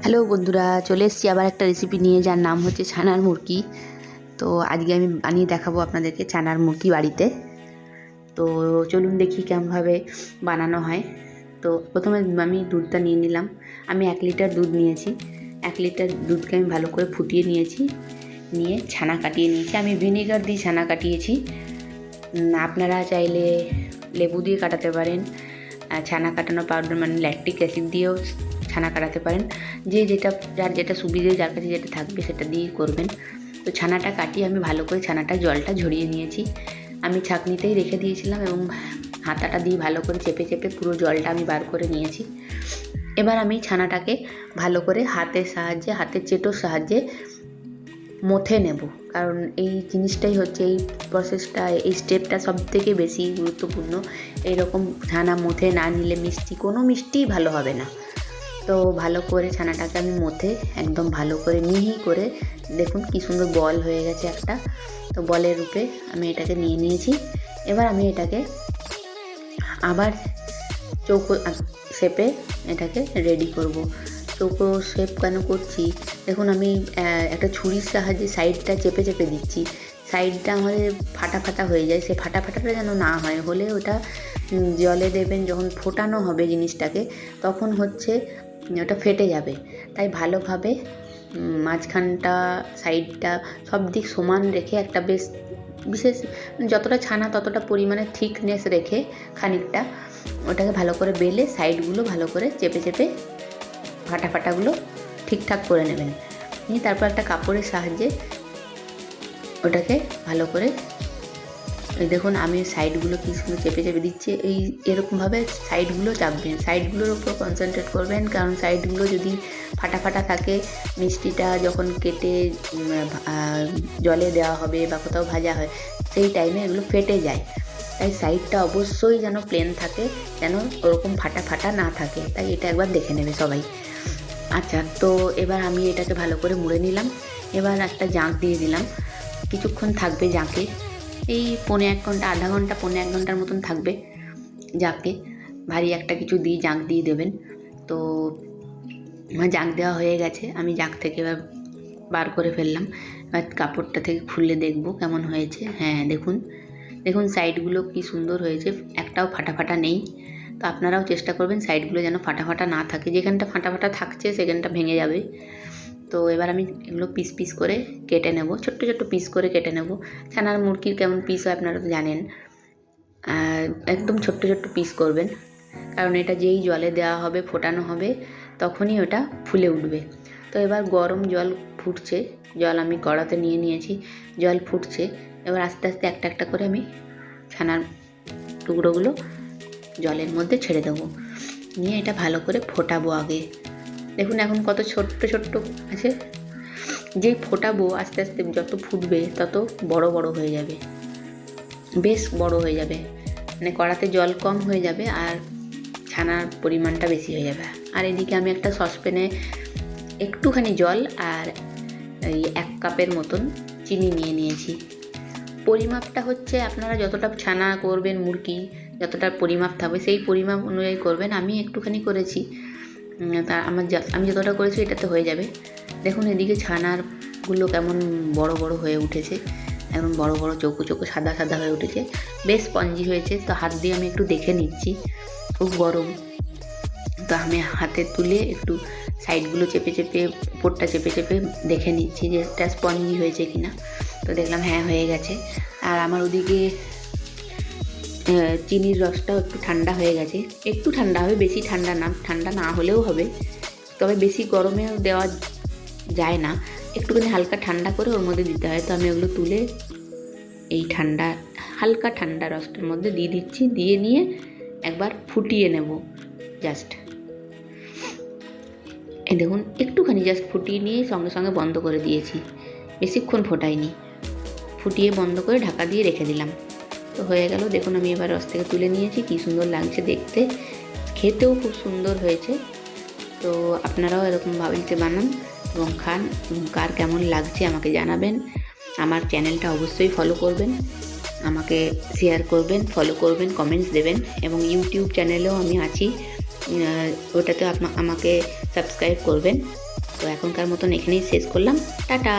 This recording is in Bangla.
হ্যালো বন্ধুরা, চলে এসেছি আবার একটা রেসিপি নিয়ে, যার নাম হচ্ছে ছানার মুরগি। তো আজকে আমি বানিয়ে দেখাবো আপনাদেরকে ছানার মুরগি বাড়িতে। তো চলুন দেখি কেমনভাবে বানানো হয়। তো প্রথমে আমি দুধটা নিয়ে নিলাম। আমি 1 লিটার দুধ নিয়েছি। 1 লিটার দুধকে আমি ভালো করে ফুটিয়ে নিয়েছি, নিয়ে ছানা কাটিয়ে নিয়েছি। আমি ভিনেগার দিয়ে ছানা কাটিয়েছি। আপনারা চাইলে লেবু দিয়ে কাটাতে পারেন, ছানা কাটানো পাউডার মানে ল্যাকটিক অ্যাসিড দিয়েও ছানা কাটাতে পারেন। যার যেটা সুবিধে, যার কাছে যেটা থাকবে সেটা দিয়েই করবেন। তো ছানাটা কাটিয়ে আমি ভালো করে জলটা ঝরিয়ে নিয়েছি। আমি ছাঁকনিতেই রেখে দিয়েছিলাম এবং হাতাটা দিয়ে ভালো করে চেপে চেপে পুরো জলটা আমি বার করে নিয়েছি। এবার আমি ছানাটাকে ভালো করে হাতের চেটোর সাহায্যে মথে নেব, কারণ এই জিনিসটাই হচ্ছে, এই প্রসেসটা, এই স্টেপটা সবথেকে বেশি গুরুত্বপূর্ণ। এইরকম ছানা মথে না নিলে কোনো মিষ্টিই ভালো হবে না। তো ভালো করে ছানাটাকে আমি মথে একদম ভালো করে মিহি করে, দেখুন কি সুন্দর বল হয়ে গেছে একটা। তো বলের রূপে আমি এটাকে নিয়ে নিয়েছি। এবার আমি এটাকে আবার চৌকো শেপে এটাকে রেডি করব। চৌকো শেপ কেন করছি, দেখুন আমি একটা ছুরির সাহায্যে সাইডটা চেপে চেপে দিচ্ছি। সাইডটা আমাদের ফাটা ফাটা হয়ে যায়, সে ফাটা ফাটাটা যেন না হয়, হলে ওটা জলে দেবেন যখন ফোটানো হবে জিনিসটাকে, তখন হচ্ছে ওটা ফেটে যাবে। তাই ভালোভাবে মাঝখানটা, সাইডটা সব দিক সমান রেখে একটা বিশেষ যতটা ছানা ততটা পরিমাণে থিকনেস রেখে খানিকটা ওটাকে ভালো করে বেলে সাইডগুলো ভালো করে চেপে চেপে ফাটাগুলো ঠিকঠাক করে নেবেন। নিয়ে তারপর একটা কাপড়ের সাহায্যে ওটাকে ভালো করে, দেখুন আমি সাইডগুলো কি সুন্দর চেপে চেপে দিচ্ছি। এরকমভাবে সাইডগুলো চাপবেন, সাইডগুলোর উপর কনসেন্ট্রেট করবেন, কারণ সাইডগুলো যদি ফাটা থাকে, মিষ্টিটা যখন কেটে জলে দেওয়া হবে বা কোথাও ভাজা হয়, সেই টাইমে এগুলো ফেটে যায়। তাই সাইডটা অবশ্যই যেন প্লেন থাকে, যেন ওরকম ফাটা না থাকে। তাই এটা একবার দেখে নেবে সবাই। আচ্ছা, তো এবার আমি এটাকে ভালো করে মুড়ে নিলাম। এবার একটা জাঁক দিয়ে দিলাম, কিছুক্ষণ থাকবে জাঁকে, এই পৌনে 1 ঘন্টা, আধা ঘন্টা, পৌনে 1 ঘন্টার মতন থাকবে জাঁকে। ভারী একটা কিছু দিয়ে জাঁক দিয়ে দেবেন। তো আমার জাঁক দেওয়া হয়ে গেছে, আমি জাঁক থেকে এবার বার করে ফেললাম। এবার কাপড়টা থেকে খুলে দেখব কেমন হয়েছে। হ্যাঁ, দেখুন সাইডগুলো কি সুন্দর হয়েছে, একটাও ফাটা নেই। তো আপনারাও চেষ্টা করবেন সাইডগুলো যেন ফাটা না থাকে, যেখানটা ফাটা থাকছে সেখানটা ভেঙে যাবে। তো এবার আমি এগুলো পিস করে কেটে নেব, ছোট্ট পিস করে কেটে নেব। ছানার মুরগির কেমন পিস হয় আপনারা তো জানেন। একদম ছোট্ট পিস করবেন, কারণ এটা যেই জলে দেওয়া হবে, ফোটানো হবে, তখনই ওটা ফুলে উঠবে। তো এবার গরম জল ফুটছে, জল আমি কড়াতে নিয়ে নিয়েছি, জল ফুটছে। এবার আস্তে আস্তে একটা করে আমি ছানার টুকরোগুলো জলের মধ্যে ছেড়ে দেবো, নিয়ে এটা ভালো করে ফোটাবো আগে। দেখুন এখন কত ছোট্ট আছে। যেই ফোটাবো আস্তে আস্তে যত ফুটবে তত বড় হয়ে যাবে, বেশ বড় হয়ে যাবে, মানে কড়াতে জল কম হয়ে যাবে আর ছানার পরিমাণটা বেশি হয়ে যাবে। আর এদিকে আমি একটা সসপ্যানে একটুখানি জল আর এই 1 কাপের মতন চিনি নিয়ে নিয়েছি। পরিমাপটা হচ্ছে আপনারা যতটা ছানা করবেন, মুরগি যতটা পরিমাপ থাকবে সেই পরিমাপ অনুযায়ী করবেন। আমি একটুখানি করেছি, আমি যতটা করেছি এটাতে হয়ে যাবে। দেখুন এদিকে ছানারগুলো কেমন বড় হয়ে উঠেছে, এখন বড় চৌকো সাদা হয়ে উঠেছে, বেশ স্পঞ্জি হয়েছে। তো হাত দিয়ে আমি একটু দেখে নিচ্ছি, খুব গরম। তো আমি হাতে তুলে একটু সাইডগুলো চেপে উপরটা চেপে দেখে নিচ্ছি যে এটা স্পঞ্জি হয়েছে কিনা। তো দেখলাম হ্যাঁ হয়ে গেছে। আর আমার ওদিকে চিনির রসটাও একটু ঠান্ডা হয়ে গেছে, একটু ঠান্ডা হবে, বেশি ঠান্ডা না হলেও হবে, তবে বেশি গরমে দেওয়া যায় না, একটুখানি হালকা ঠান্ডা করে ওর মধ্যে দিতে হয়। তো আমি ওগুলো তুলে এই হালকা ঠান্ডা রসটার মধ্যে দিয়ে দিচ্ছি, দিয়ে নিয়ে একবার ফুটিয়ে নেব জাস্ট। এই দেখুন একটুখানি জাস্ট ফুটিয়ে নিয়ে সঙ্গে বন্ধ করে দিয়েছি, বেশিক্ষণ ফোটাইনি, ফুটিয়ে বন্ধ করে ঢাকা দিয়ে রেখে দিলাম। তো হয়ে গেল। দেখুন আমি এবার রস থেকে তুলে নিয়েছি, কী সুন্দর লাগছে দেখতে, খেতেও খুব সুন্দর হয়েছে। তো আপনারাও এরকম বাড়িতে বানান এবং খান, কার কেমন লাগছে আমাকে জানাবেন। আমার চ্যানেলটা অবশ্যই ফলো করবেন, আমাকে শেয়ার করবেন, ফলো করবেন, কমেন্টস দেবেন। এবং ইউটিউব চ্যানেলেও আমি আছি, ওটাতে আমাকে সাবস্ক্রাইব করবেন। এখনকার মতন এখানেই শেষ করলাম। টাটা।